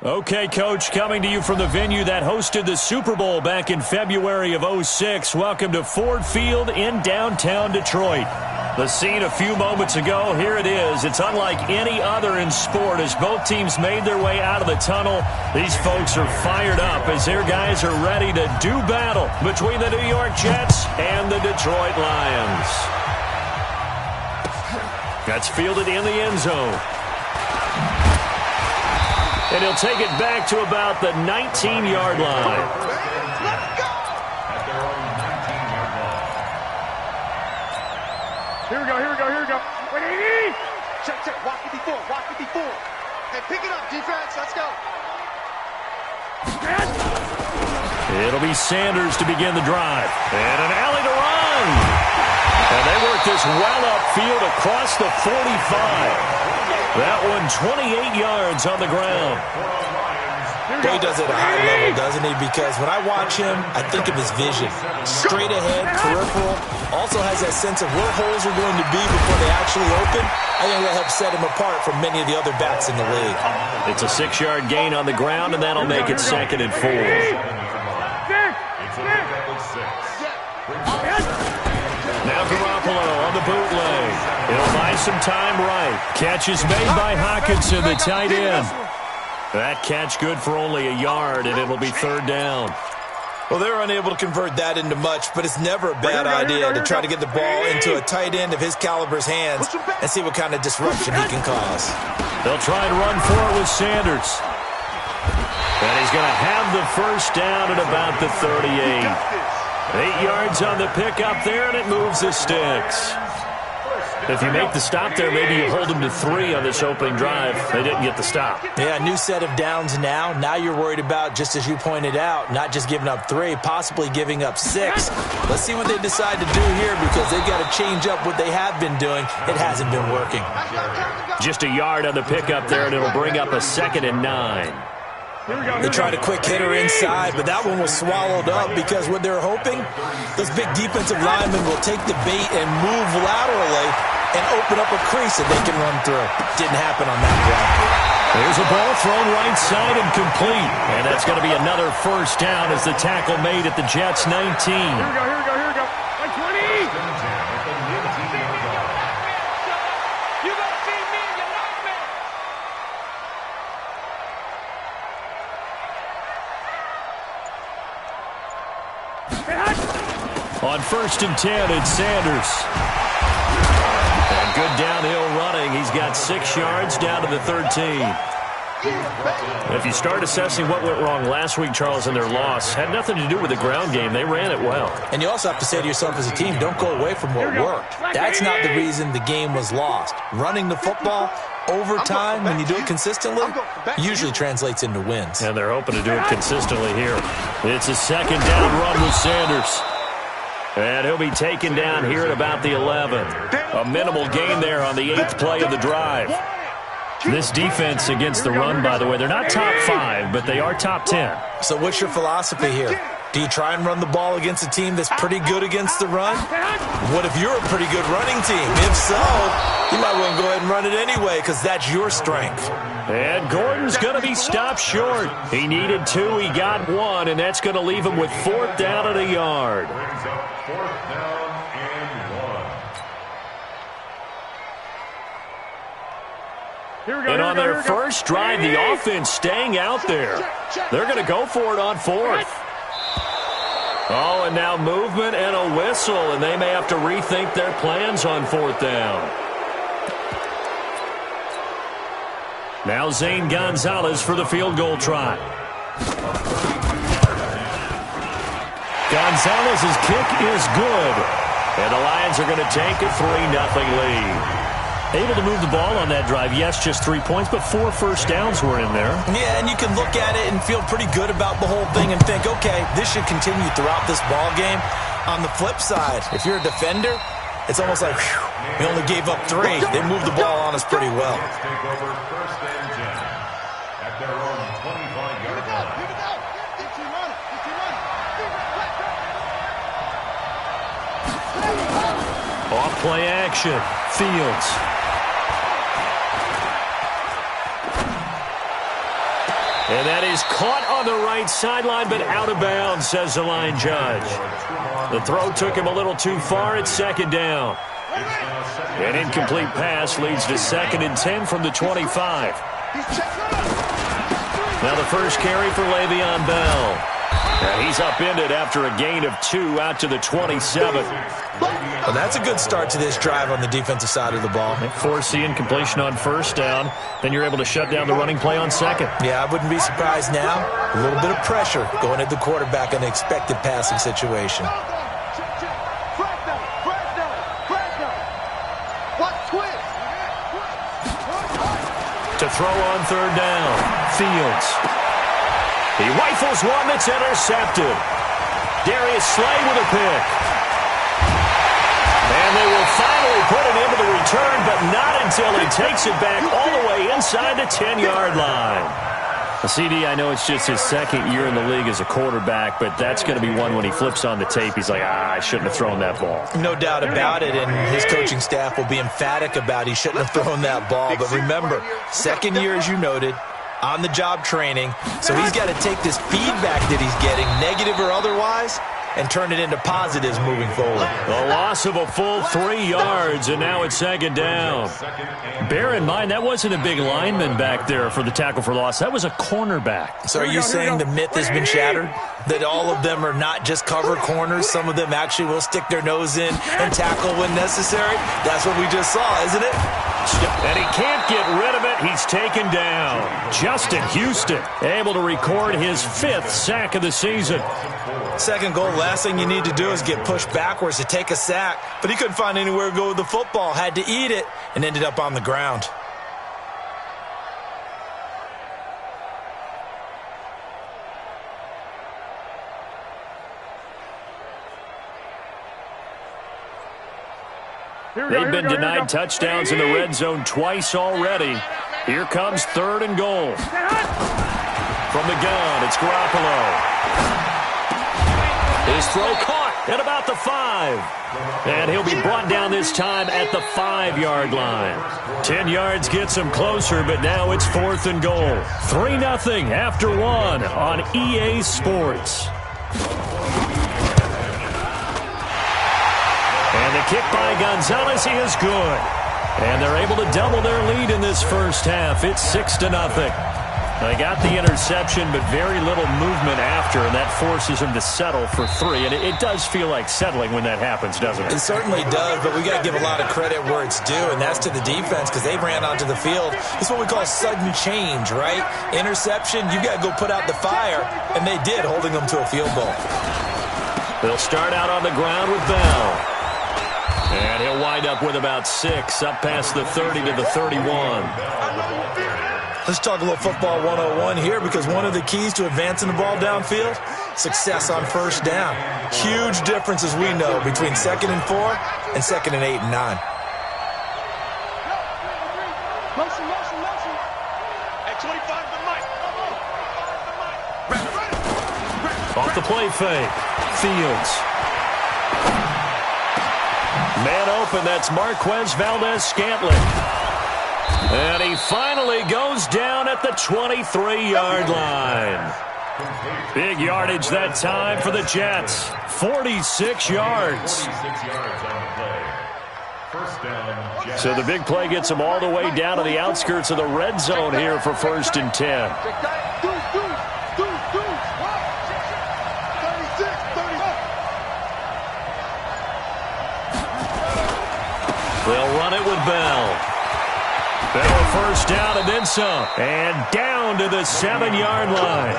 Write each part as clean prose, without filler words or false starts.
Okay, Coach, coming to you from the venue that hosted the Super Bowl back in February of '06. Welcome to Ford Field in downtown Detroit. The scene a few moments ago, here it is. It's unlike any other in sport as both teams made their way out of the tunnel. These folks are fired up as their guys are ready to do battle between the New York Jets and the Detroit Lions. That's fielded in the end zone. And he'll take it back to about the 19-yard line. Here we go. Wait, check. Walk it before. Hey, pick it up, defense. Let's go. It'll be Sanders to begin the drive. And an alley to run. And they work this well upfield across the 45. That one 28 yards on the ground. Boy, he does it at a high level, doesn't he? Because when I watch him, I think of his vision. Straight ahead, peripheral. Also has that sense of where holes are going to be before they actually open. I think that helps set him apart from many of the other backs in the league. It's a 6-yard gain on the ground, and that'll make it 2nd and 4. Now Garoppolo on the bootleg. He'll buy some time right. Catch is made by Hockenson, the tight end. That catch good for only a yard, and it'll be 3rd down. Well, they're unable to convert that into much, but it's never a bad idea to try to get the ball into a tight end of his caliber's hands and see what kind of disruption he can cause. They'll try and run for it with Sanders. And he's going to have the first down at about the 38. 8 yards on the pickup there, and it moves the sticks. If you make the stop there, maybe you hold them to 3 on this opening drive. They didn't get the stop. Yeah, new set of downs now. Now you're worried about, just as you pointed out, not just giving up 3, possibly giving up 6. Let's see what they decide to do here because they've got to change up what they have been doing. It hasn't been working. Just a yard on the pickup there, and it'll bring up a 2nd and 9. They tried a quick hitter inside, but that one was swallowed up because what they're hoping, those big defensive linemen will take the bait and move laterally and open up a crease that they can run through. Didn't happen on that play. There's a ball thrown right side and complete. And that's going to be another first down as the tackle made at the Jets' 19. Here we go. Like 20. You got to see me, you like me. On 1st and 10, it's Sanders. And good downhill running. He's got 6 yards down to the 13. If you start assessing what went wrong last week, Charles, in their loss, had nothing to do with the ground game. They ran it well. And you also have to say to yourself as a team, don't go away from what worked. That's not the reason the game was lost. Running the football over time, when you do it consistently, usually translates into wins. And they're hoping to do it consistently here. It's a 2nd down run with Sanders. And he'll be taken down here at about the 11. A minimal gain there on the 8th play of the drive. This defense against the run, by the way, they're not top 5, but they are top 10. So what's your philosophy here? Do you try and run the ball against a team that's pretty good against the run? What if you're a pretty good running team? If so, you might want to go ahead and run it anyway because that's your strength. And Gordon's going to be stopped short. He needed 2, he got 1, and that's going to leave him with 4th down at a yard. And on their first drive, the offense staying out there. They're going to go for it on 4th. Oh, and now movement and a whistle, and they may have to rethink their plans on 4th down. Now Zane Gonzalez for the field goal try. Gonzalez's kick is good. And the Lions are going to take a 3-0 lead. Able to move the ball on that drive. Yes, just 3 points, but 4 first downs were in there. Yeah, and you can look at it and feel pretty good about the whole thing and think, okay, this should continue throughout this ball game. On the flip side, if you're a defender, it's almost like, whew, we only gave up 3. They moved the ball on us pretty well. Off play action. Fields. And that is caught on the right sideline, but out of bounds, says the line judge. The throw took him a little too far. It's second down. An incomplete pass leads to 2nd and 10 from the 25. Now the first carry for Le'Veon Bell. And he's upended after a gain of 2 out to the 27. Well, that's a good start to this drive on the defensive side of the ball. Force the incompletion on first down. Then you're able to shut down the running play on second. Yeah, I wouldn't be surprised now. A little bit of pressure going at the quarterback in an expected passing situation. To throw on third down, Fields. He rifles one that's intercepted. Darius Slay with a pick. And they will finally put it into the return, but not until he takes it back all the way inside the 10-yard line. CD, I know it's just his 2nd year in the league as a quarterback, but that's going to be one when he flips on the tape. He's like, I shouldn't have thrown that ball. No doubt about it, and his coaching staff will be emphatic about he shouldn't have thrown that ball. But remember, 2nd year, as you noted, on-the-job training, so he's got to take this feedback that he's getting, negative or otherwise, and turn it into positives moving forward. A loss of a full 3 yards, and now it's 2nd down. Bear in mind, that wasn't a big lineman back there for the tackle for loss. That was a cornerback. So are you saying the myth has been shattered? That all of them are not just cover corners? Some of them actually will stick their nose in and tackle when necessary? That's what we just saw, isn't it? And he can't get rid of it. He's taken down. Justin Houston able to record his 5th sack of the season. 2nd goal, last thing you need to do is get pushed backwards to take a sack. But he couldn't find anywhere to go with the football. Had to eat it and ended up on the ground. They've been denied touchdowns in the red zone twice already. Here comes 3rd and goal. From the gun, it's Garoppolo. His throw caught at about the 5. And he'll be brought down this time at the 5-yard line. 10 yards gets him closer, but now it's 4th and goal. 3-0 after 1 on EA Sports. And the kick by Gonzalez is good. And they're able to double their lead in this first half. It's 6-0. They got the interception, but very little movement after, and that forces them to settle for 3. And it does feel like settling when that happens, doesn't it? It certainly does, but we got to give a lot of credit where it's due, and that's to the defense because they ran onto the field. It's what we call sudden change, right? Interception, you got to go put out the fire, and they did, holding them to a field goal. They'll start out on the ground with Bell. And he'll wind up with about 6, up past the 30 to the 31. Let's talk a little football 101 here because one of the keys to advancing the ball downfield, success on first down. Huge difference, as we know, between 2nd and 4 and 2nd and 8 and 9. Motion. At 25 the mic. Off the play fake. Fields. Man open, that's Marquez Valdez-Scantling. And he finally goes down at the 23-yard line. Big yardage that time for the Jets. 46 yards. So the big play gets them all the way down to the outskirts of the red zone here for 1st and 10. They'll run it with Bell. Bell first down and then some. And down to the 7-yard line.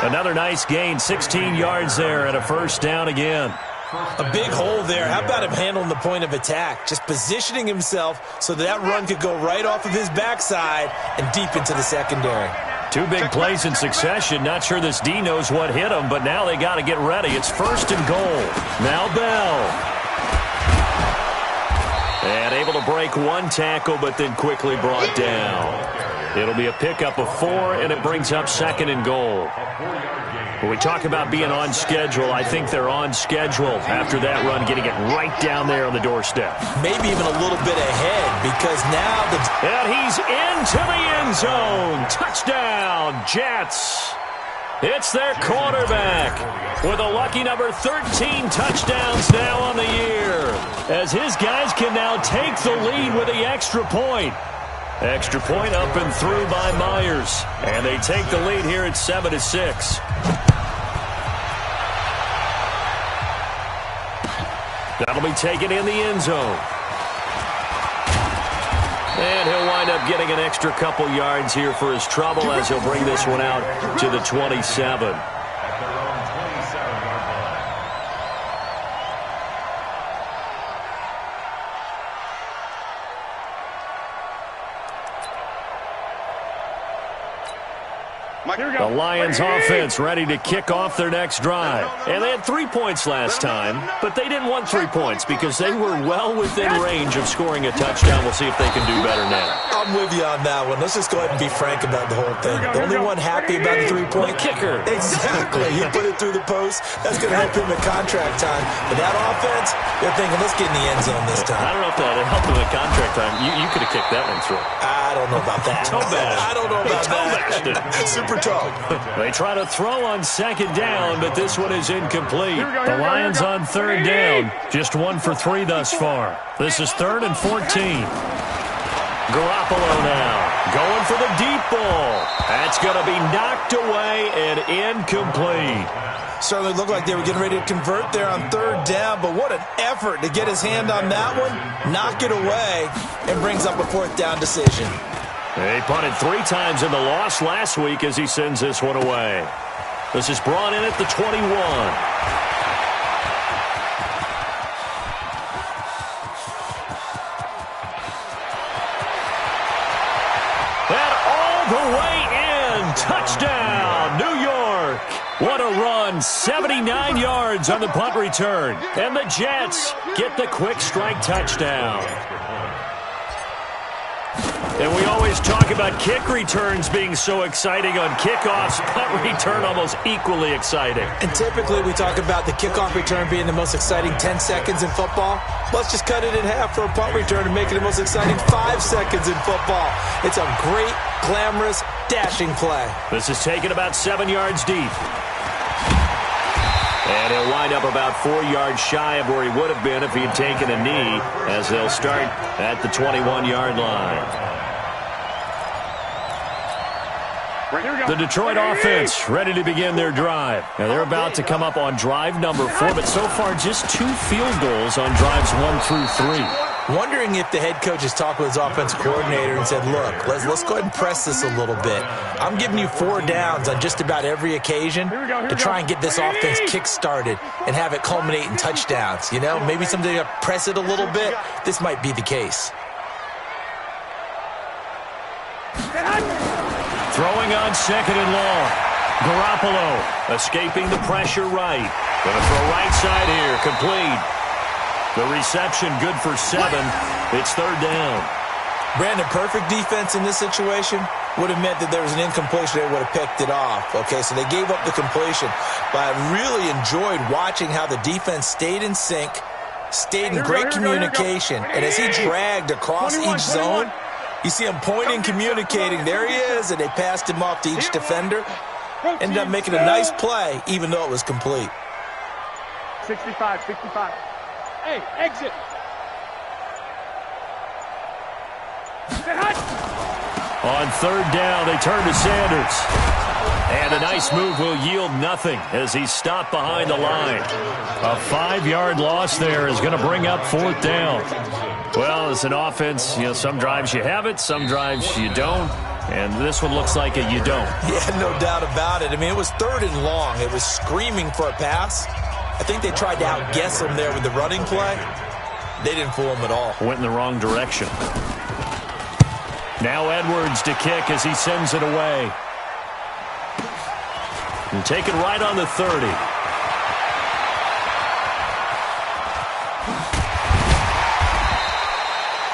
Another nice gain, 16 yards there and a first down again. A big hole there. How about him handling the point of attack? Just positioning himself so that run could go right off of his backside and deep into the secondary. 2 big plays in succession. Not sure this D knows what hit him, but now they got to get ready. It's 1st and goal. Now Bell. And able to break 1 tackle, but then quickly brought down. It'll be a pickup of 4, and it brings up 2nd and goal. When we talk about being on schedule, I think they're on schedule after that run, getting it right down there on the doorstep. Maybe even a little bit ahead, because now and he's into the end zone. Touchdown, Jets. It's their quarterback with a lucky number 13 touchdowns now on the year, as his guys can now take the lead with the extra point. Extra point up and through by Myers, and they take the lead here at 7-6. That'll be taken in the end zone. And he'll wind up getting an extra couple yards here for his trouble as he'll bring this one out to the 27. The Lions offense ready to kick off their next drive. And they had 3 points last time, but they didn't want 3 points because they were well within range of scoring a touchdown. We'll see if they can do better now. I'm with you on that one. Let's just go ahead and be frank about the whole thing. The only one happy about the 3-point kicker. Exactly. He put it through the post. That's going to help him at contract time. But that offense, they're thinking, let's get in the end zone this time. I don't know if that helped him at contract time. You could have kicked that one through. I don't know about that. I don't know about that. Super toe. They try to throw on 2nd down, but this one is incomplete. The Lions on 3rd down. Just 1 for 3 thus far. This is 3rd and 14. Garoppolo now going for the deep ball. That's going to be knocked away and incomplete. Certainly looked like they were getting ready to convert there on 3rd down, but what an effort to get his hand on that one, knock it away, and brings up a 4th down decision. He punted 3 times in the loss last week as he sends this one away. This is brought in at the 21. And all the way in. Touchdown, New York. What a run. 79 yards on the punt return. And the Jets get the quick strike touchdown. And we always talk about kick returns being so exciting on kickoffs. Punt return almost equally exciting. And typically we talk about the kickoff return being the most exciting 10 seconds in football. Let's just cut it in half for a punt return and make it the most exciting 5 seconds in football. It's a great, glamorous, dashing play. This is taken about 7 yards deep. And he'll wind up about 4 yards shy of where he would have been if he'd taken a knee, as they'll start at the 21-yard line. The Detroit offense ready to begin their drive. Now they're about to come up on drive number 4, but so far just 2 field goals on drives 1 through 3. Wondering if the head coach has talked with his offensive coordinator and said, look, let's go ahead and press this a little bit. I'm giving you 4 downs on just about every occasion to try and get this offense kick-started and have it culminate in touchdowns. You know, maybe someday to press it a little bit. This might be the case. Throwing on 2nd and long. Garoppolo escaping the pressure right. Going to throw right side here. Complete. The reception good for 7. It's 3rd down. Brandon, perfect defense in this situation would have meant that there was an incompletion. They would have picked it off. Okay, so they gave up the completion. But I really enjoyed watching how the defense stayed in sync, stayed in great communication. And as he dragged across each zone, you see him pointing, communicating. There he is, and they passed him off to each defender. Ended up making a nice play, even though it was complete. 65. Hey, exit. On 3rd down, they turn to Sanders. And a nice move will yield nothing as he's stopped behind the line. A 5-yard loss there is going to bring up 4th down. Well, as an offense, you know, some drives you have it, some drives you don't. And this one looks like a you don't. Yeah, no doubt about it. I mean, it was 3rd and long. It was screaming for a pass. I think they tried to outguess him there with the running play. They didn't fool him at all. Went in the wrong direction. Now Edwards to kick as he sends it away. And take it right on the 30.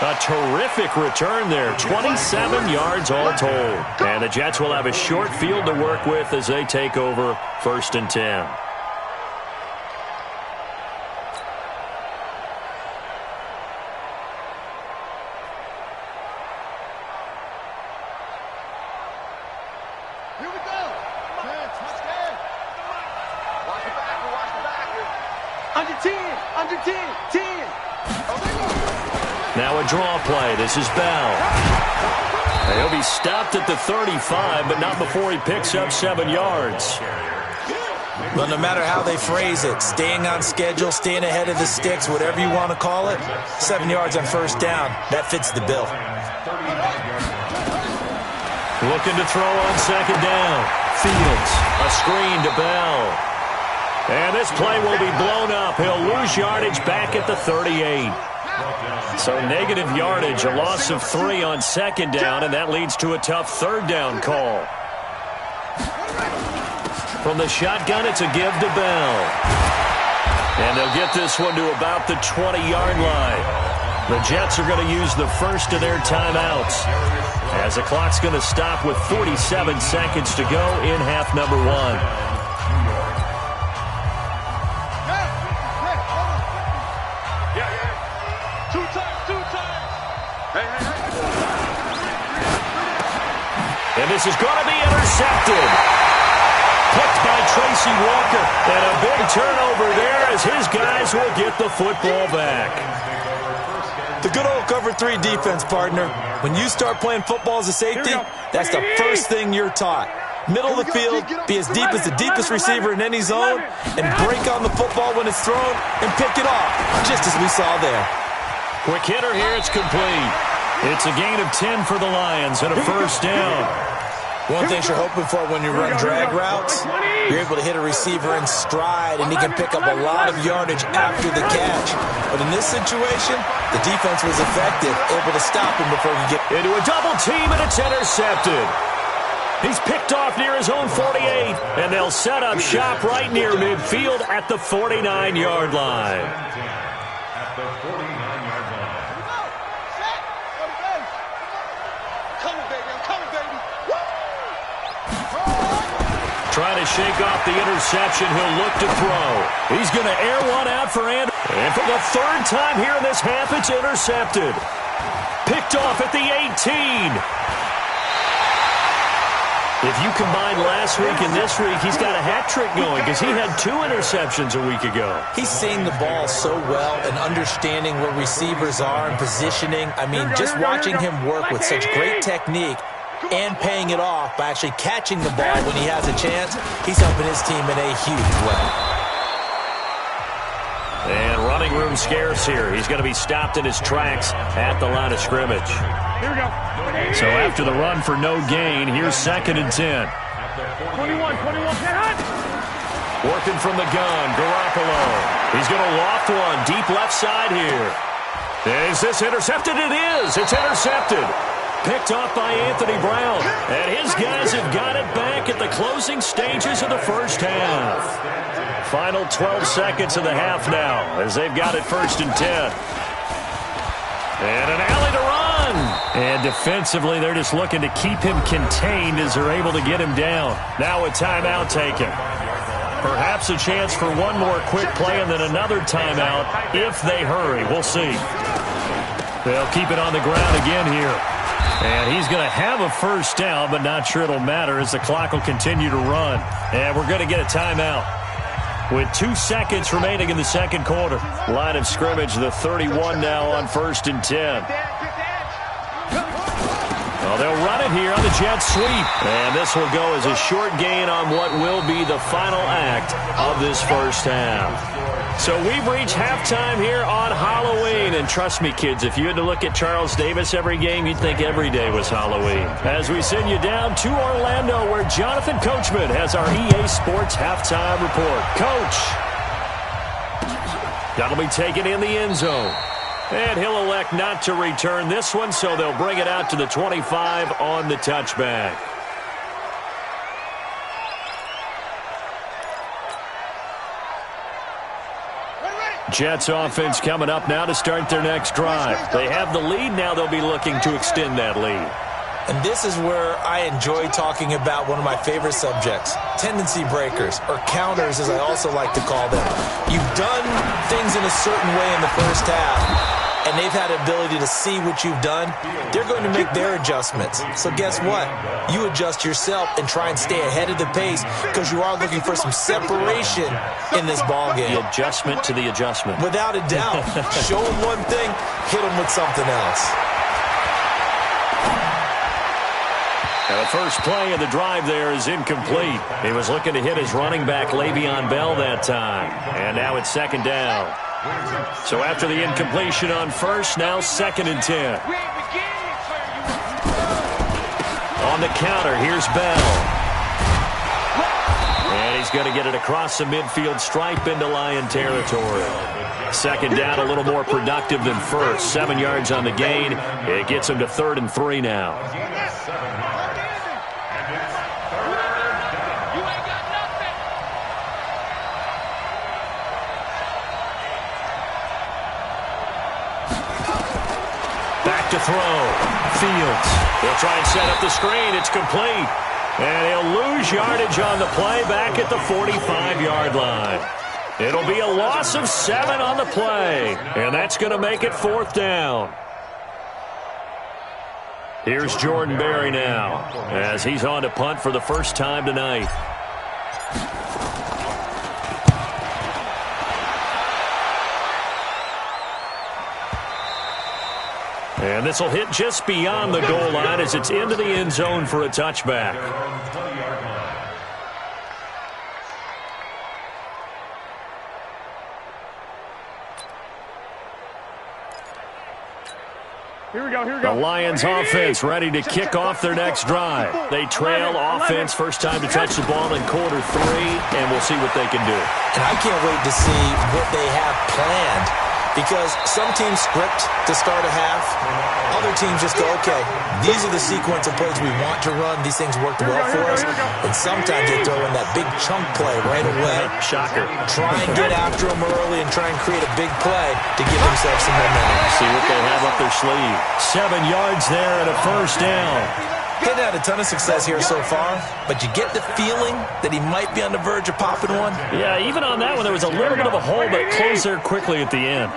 A terrific return there. 27 yards all told. And the Jets will have a short field to work with as they take over 1st and 10. Here we go. Touchdown. Watch the backer. Watch the backer. Under 10. Under 10. 10. Now a draw play. This is Bell. He'll be stopped at the 35, but not before he picks up 7 yards. Well, no matter how they phrase it, staying on schedule, staying ahead of the sticks, whatever you want to call it, 7 yards on 1st down, that fits the bill. Looking to throw on 2nd down. Fields, a screen to Bell. And this play will be blown up. He'll lose yardage back at the 38. So negative yardage, a loss of 3 on 2nd down, and that leads to a tough 3rd down call. From the shotgun, it's a give to Bell. And they'll get this one to about the 20-yard line. The Jets are going to use the first of their timeouts, as the clock's going to stop with 47 seconds to go in half number 1. And this is going to be intercepted. Picked by Tracy Walker. And a big turnover there as his guys will get the football back. The good old cover 3 defense, partner. When you start playing football as a safety, that's the first thing you're taught. Middle of the field, be as deep as the deepest receiver in any zone, and break on the football when it's thrown and pick it off, just as we saw there. Quick hitter here, it's complete. It's a gain of 10 for the Lions and a 1st down. One thing you're hoping for when you run drag routes, you're able to hit a receiver in stride, and he can pick up a lot of yardage after the catch. But in this situation, the defense was effective, able to stop him before he get into a double team, and it's intercepted. He's picked off near his own 48, and they'll set up shop right near midfield at the 49-yard line. Trying to shake off the interception. He'll look to throw. He's going to air one out for Anderson. And for the 3rd time here in this half, it's intercepted. Picked off at the 18. If you combine last week and this week, he's got a hat trick going because he had 2 interceptions a week ago. He's seeing the ball so well and understanding where receivers are and positioning. I mean, just watching him work with such great technique and paying it off by actually catching the ball when he has a chance, he's helping his team in a huge way. And running room scarce here. He's going to be stopped in his tracks at the line of scrimmage. Here we go. So after the run for no gain, here's 2nd and 10. 21, can't hunt. Working from the gun, Garoppolo. He's going to loft one deep left side here. Is this intercepted? It is. It's intercepted. Picked off by Anthony Brown. And his guys have got it back at the closing stages of the 1st half. Final 12 seconds of the half now as they've got it 1st and 10. And an alley to run. And defensively, they're just looking to keep him contained as they're able to get him down. Now a timeout taken. Perhaps a chance for one more quick play and then another timeout if they hurry. We'll see. They'll keep it on the ground again here. And he's going to have a 1st down, but not sure it'll matter as the clock will continue to run. And we're going to get a timeout with 2 seconds remaining in the 2nd quarter. Line of scrimmage, the 31 now on 1st and 10. Well, they'll run it here on the jet sweep. And this will go as a short gain on what will be the final act of this 1st half. So we've reached halftime here on Halloween. And trust me, kids, if you had to look at Charles Davis every game, you'd think every day was Halloween. As we send you down to Orlando, where Jonathan Coachman has our EA Sports halftime report. Coach, that'll be taken in the end zone. And he'll elect not to return this one, so they'll bring it out to the 25 on the touchback. Ready. Jets offense coming up now to start their next drive. They have the lead. Now they'll be looking to extend that lead. And this is where I enjoy talking about one of my favorite subjects, tendency breakers, or counters as I also like to call them. You've done things in a certain way in the first half, and they've had the ability to see what you've done. They're going to make their adjustments. So guess what? You adjust yourself and try and stay ahead of the pace because you are looking for some separation in this ballgame. The adjustment to the adjustment. Without a doubt. Show them one thing, hit them with something else. And the first play of the drive there is incomplete. He was looking to hit his running back, Le'Veon Bell, that time. And now it's second down. So after the incompletion on first, now 2nd and 10. On the counter, here's Bell. And he's going to get it across the midfield stripe into Lion territory. Second down, a little more productive than first. 7 yards on the gain. It gets him to 3rd and 3 now. To throw. Fields. He'll try and set up the screen. It's complete. And he'll lose yardage on the play back at the 45-yard line. It'll be a loss of 7 on the play. And that's going to make it 4th down. Here's Jordan Berry now as he's on to punt for the first time tonight. And this will hit just beyond the goal line as it's into the end zone for a touchback. Here we go, here we go. The Lions offense ready to kick off their next drive. They trail offense, first time to touch the ball in quarter 3, and we'll see what they can do. And I can't wait to see what they have planned. Because some teams script to start a half. Other teams just go, okay, these are the sequence of plays we want to run. These things worked well for us. And sometimes they throw in that big chunk play right away. Shocker. Try and get after them early and try and create a big play to give themselves some momentum. See what they have up their sleeve. 7 yards there and a first down. He's had a ton of success here so far, but you get the feeling that he might be on the verge of popping one. Yeah, even on that one, there was a little bit of a hole, but it closed there quickly at the end.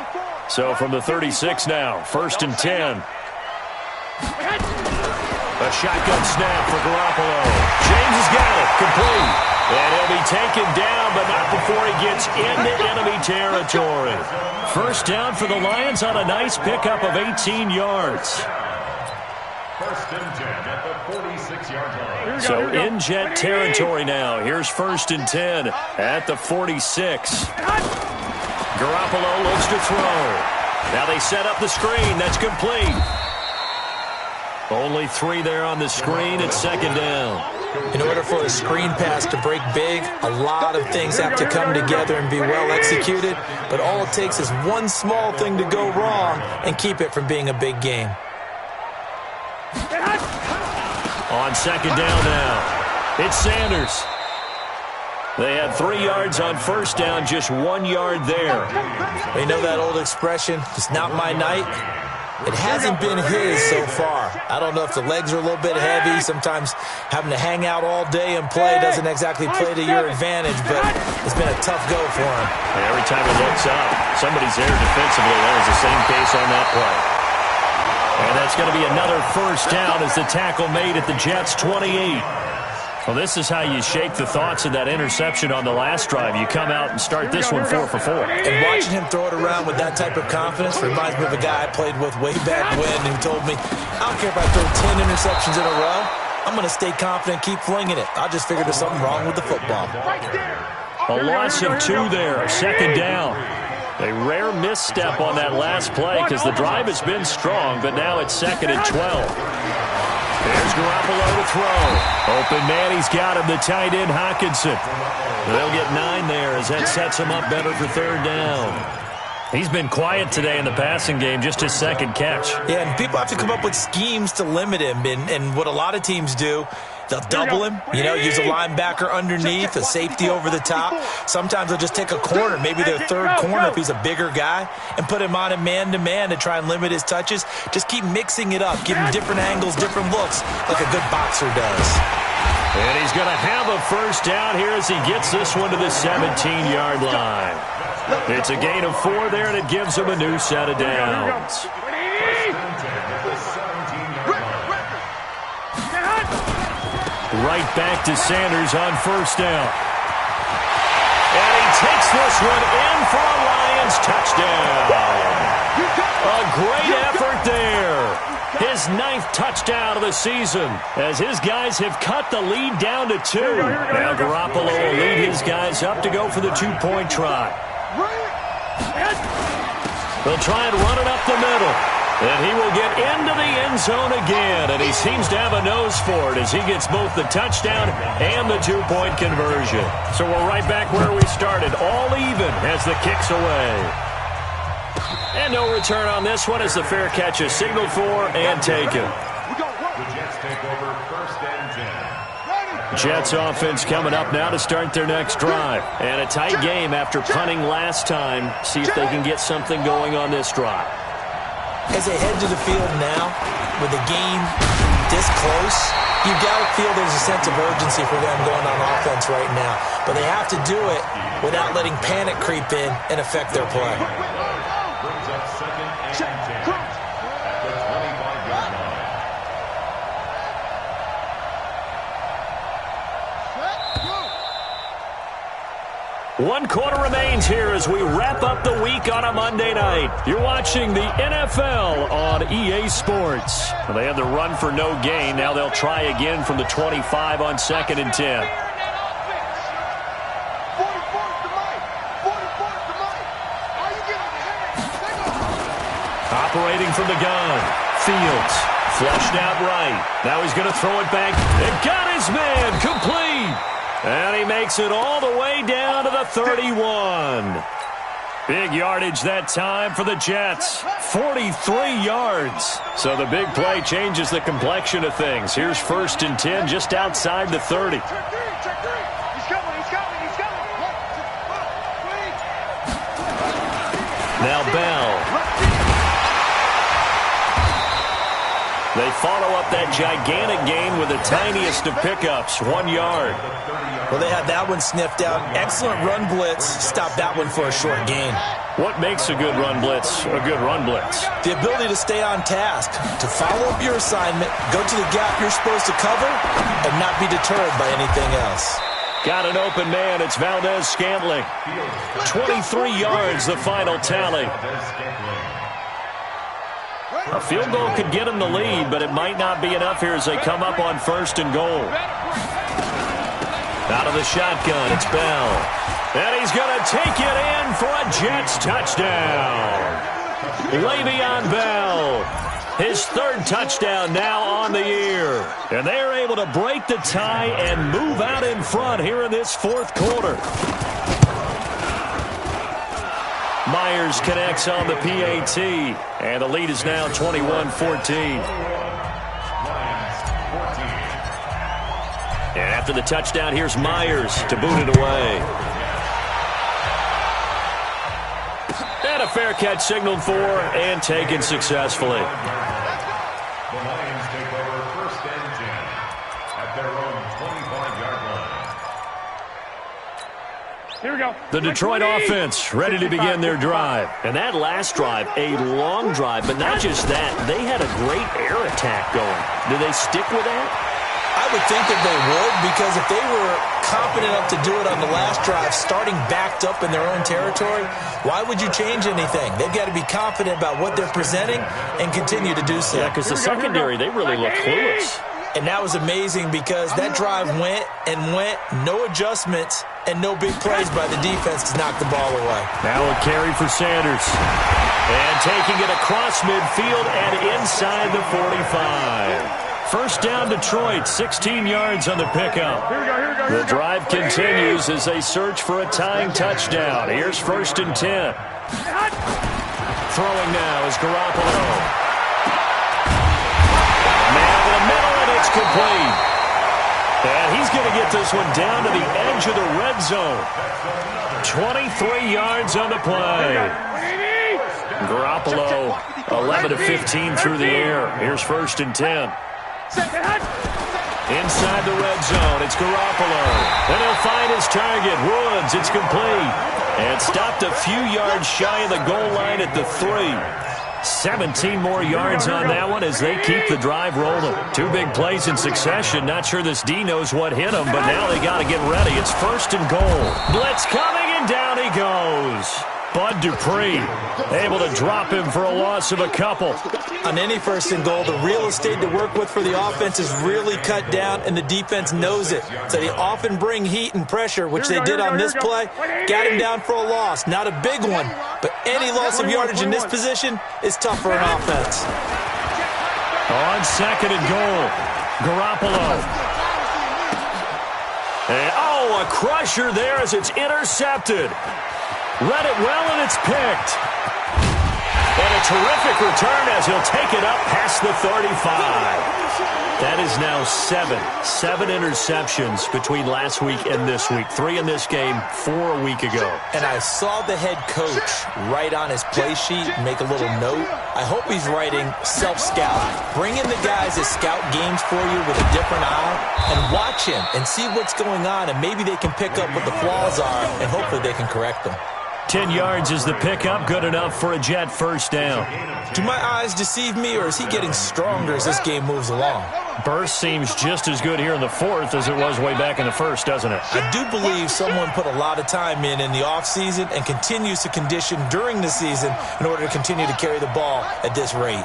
So from the 36 now, 1st and 10. A shotgun snap for Garoppolo. James has got it, complete. And he'll be taken down, but not before he gets into enemy territory. First down for the Lions on a nice pickup of 18 yards. 1st and 10 at the 46-yard line. So in Jet territory now. Here's 1st and 10 at the 46. Garoppolo looks to throw. Now they set up the screen. That's complete. Only 3 there on the screen. It's 2nd down. In order for a screen pass to break big, a lot of things have to come together and be well executed. But all it takes is one small thing to go wrong and keep it from being a big game. On 2nd down now, it's Sanders. They had 3 yards on first down, just 1 yard there. You know that old expression, it's not my night? It hasn't been his so far. I don't know if the legs are a little bit heavy. Sometimes having to hang out all day and play doesn't exactly play to your advantage, but it's been a tough go for him. And every time he looks up, somebody's there defensively. That was the same case on that play. And that's going to be another first down as the tackle made at the Jets' 28. Well, this is how you shake the thoughts of that interception on the last drive. You come out and start this one 4 for 4. And watching him throw it around with that type of confidence reminds me of a guy I played with way back when who told me, I don't care if I throw 10 interceptions in a row. I'm going to stay confident and keep flinging it. I just figured there's something wrong with the football. A loss of 2 there, 2nd down. A rare misstep on that last play because the drive has been strong, but now it's 2nd and 12. There's Garoppolo to throw. Open man, he's got him, the tight end, Hockenson. They'll get 9 there as that sets him up better for 3rd down. He's been quiet today in the passing game, just his 2nd catch. Yeah, and people have to come up with schemes to limit him, and what a lot of teams do They'll double him, use a linebacker underneath, a safety over the top. Sometimes they'll just take a corner, maybe their third corner if he's a bigger guy, and put him on a man-to-man to try and limit his touches. Just keep mixing it up, give him different angles, different looks, like a good boxer does. And he's going to have a first down here as he gets this one to the 17-yard line. It's a gain of 4 there, and it gives him a new set of downs. Right back to Sanders on first down. And he takes this one in for a Lions touchdown. A great effort there. His 9th touchdown of the season as his guys have cut the lead down to 2. Now Garoppolo will lead his guys up to go for the 2-point try. They'll try and run it up the middle. And he will get into the end zone again, and he seems to have a nose for it as he gets both the touchdown and the 2-point conversion. So we're right back where we started, all even as the kick's away. And no return on this one as the fair catch is signaled for and taken. The Jets take over first and 10. Jets offense coming up now to start their next drive. And a tight game after punting last time. See if they can get something going on this drive. As they head to the field now, with the game this close, you've got to feel there's a sense of urgency for them going on offense right now. But they have to do it without letting panic creep in and affect their play. Brings up second and 10 at the 25-yard line. One quarter remains here as we wrap up the week on a Monday night. You're watching the NFL on EA Sports. Well, they had the run for no gain. Now they'll try again from the 25 on second and 10. Operating from the gun. Fields. Flushed out right. Now he's going to throw it back. And got his man. Complete. And he makes it all the way down to the 31. Big yardage that time for the Jets. 43 yards. So the big play changes the complexion of things. Here's first and 10 just outside the 30. Now Bell. They follow up that gigantic gain with the tiniest of pickups, 1 yard. Well, they had that one sniffed out. Excellent run blitz. Stop that one for a short gain. What makes a good run blitz a good run blitz? The ability to stay on task, to follow up your assignment, go to the gap you're supposed to cover, and not be deterred by anything else. Got an open man. It's Valdez-Scantling. 23 yards, the final tally. A field goal could get him the lead, but it might not be enough here as they come up on first and goal. Out of the shotgun, it's Bell. And he's going to take it in for a Jets touchdown. Le'Veon Bell, his 3rd touchdown now on the year. And they're able to break the tie and move out in front here in this 4th quarter. Myers connects on the PAT, and the lead is now 21-14. And after the touchdown, here's Myers to boot it away. And a fair catch signaled for and taken successfully. The Lions take over first and 10 at their own 25-yard line. Here we go. The Detroit offense ready to begin their drive. And that last drive, a long drive, but not just that. They had a great air attack going. Do they stick with that? I would think that they would, because if they were confident enough to do it on the last drive, starting backed up in their own territory, why would you change anything? They've got to be confident about what they're presenting and continue to do so. Yeah, because the secondary, they really look clueless. And that was amazing because that drive went and went, no adjustments, and no big plays by the defense to knock the ball away. Now a carry for Sanders. And taking it across midfield and inside the 45. First down Detroit, 16 yards on the pickup. The drive continues as they search for a tying touchdown. Here's first and 10. Throwing now is Garoppolo. Man in the middle, and it's complete. And he's going to get this one down to the edge of the red zone. 23 yards on the play. Garoppolo, 11 of 15 through the air. Here's 1st and 10. Inside the red zone, it's Garoppolo. And he'll find his target, Woods. It's complete. And stopped a few yards shy of the goal line at the 3. 17 more yards on that one as they keep the drive rolling. 2 big plays in succession. Not sure this D knows what hit him, but now they got to get ready. It's 1st and goal. Blitz coming, and down he goes. Bud Dupree able to drop him for a loss of a couple. On any 1st and goal, the real estate to work with for the offense is really cut down, and the defense knows it. So they often bring heat and pressure, which they did on this play. Got him down for a loss. Not a big one, but any loss of yardage in this position is tough for an offense. On 2nd and goal, Garoppolo. And, a crusher there as it's intercepted. Read it well, and it's picked. And a terrific return as he'll take it up past the 35. That is now 7 interceptions between last week and this week. 3 in this game, 4 a week ago. And I saw the head coach write on his play sheet, make a little note. I hope he's writing self-scout. Bring in the guys that scout games for you with a different eye and watch him and see what's going on, and maybe they can pick up what the flaws are, and hopefully they can correct them. 10 yards is the pickup, good enough for a Jet 1st down. Do my eyes deceive me, or is he getting stronger as this game moves along? Burst seems just as good here in the 4th as it was way back in the 1st, doesn't it? I do believe someone put a lot of time in the offseason and continues to condition during the season in order to continue to carry the ball at this rate.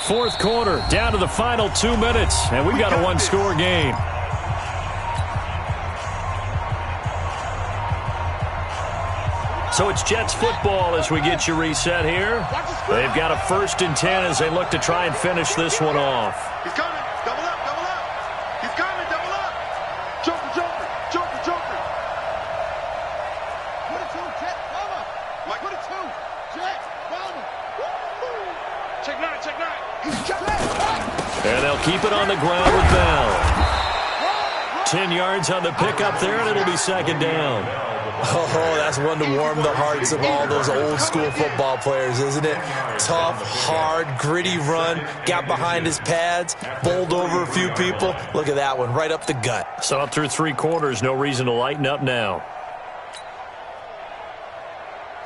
4th quarter, down to the final 2 minutes, and we've got a 1-score game. So it's Jets football as we get you reset here. They've got a 1st and 10 as they look to try and finish this one off. He's coming. Double up, double up. He's coming, double up. Joker, joker, joker, joker. Put it 2, Jet, cover. Mike, put it 2. Jet, cover. Check 9, check 9. He's check. And they'll keep it on the ground with Bell. 10 yards on the pickup there, and it'll be 2nd down. Oh, that's one to warm the hearts of all those old-school football players, isn't it? Tough, hard, gritty run, got behind his pads, bowled over a few people. Look at that one, right up the gut. So up through 3 quarters, no reason to lighten up now.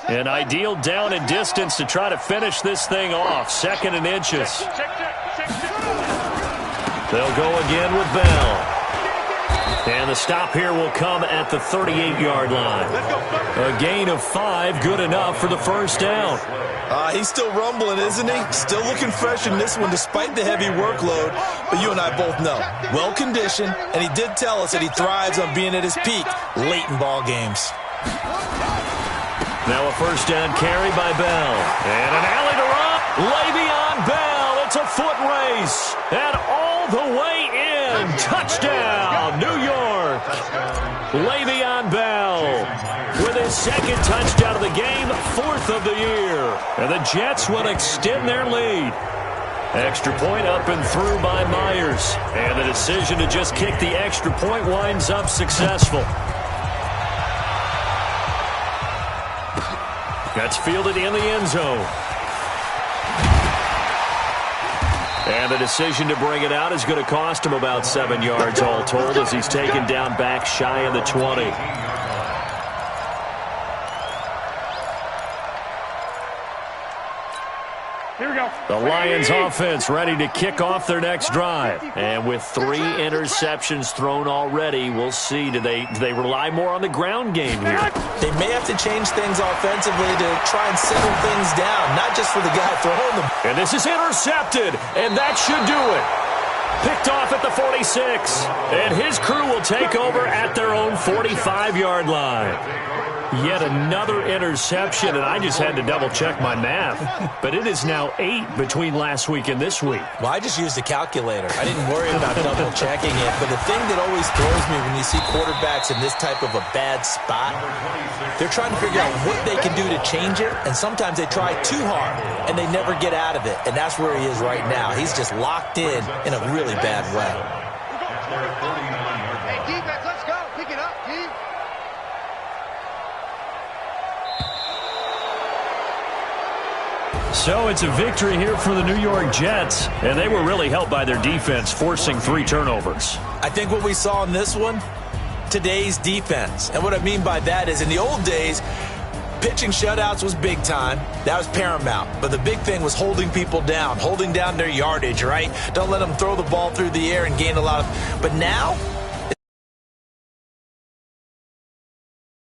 An ideal down and distance to try to finish this thing off. 2nd and inches. They'll go again with Bell. And the stop here will come at the 38-yard line. A gain of 5, good enough for the 1st down. He's still rumbling, isn't he? Still looking fresh in this one despite the heavy workload. But you and I both know, well-conditioned, and he did tell us that he thrives on being at his peak late in ball games. Now a 1st down carry by Bell. And an alley to run. Le'Veon Bell. It's a foot race. And all the way in. Touchdown, New York. Le'Veon Bell with his 2nd touchdown of the game, 4th of the year. And the Jets will extend their lead. Extra point up and through by Myers. And the decision to just kick the extra point winds up successful. That's fielded in the end zone. And the decision to bring it out is going to cost him about 7 yards all told as he's taken down back shy of the 20. Here we go. The Lions offense ready to kick off their next drive. And with 3 interceptions thrown already, we'll see. Do they rely more on the ground game here? They may have to change things offensively to try and settle things down, not just for the guy throwing them. And this is intercepted, and that should do it. Picked off at the 46. And his crew will take over at their own 45-yard line. Yet another interception, and I just had to double-check my math. But it is now 8 between last week and this week. Well, I just used a calculator. I didn't worry about double-checking it. But the thing that always throws me when you see quarterbacks in this type of a bad spot, they're trying to figure out what they can do to change it, and sometimes they try too hard, and they never get out of it. And that's where he is right now. He's just locked in a really bad way. Hey, defense, let's go. Pick it up, team. So it's a victory here for the New York Jets, and they were really helped by their defense, forcing 3 turnovers. I think what we saw in this one, today's defense. And what I mean by that is in the old days, pitching shutouts was big time. That was paramount. But the big thing was holding people down, holding down their yardage, right? Don't let them throw the ball through the air and gain a lot of... But now,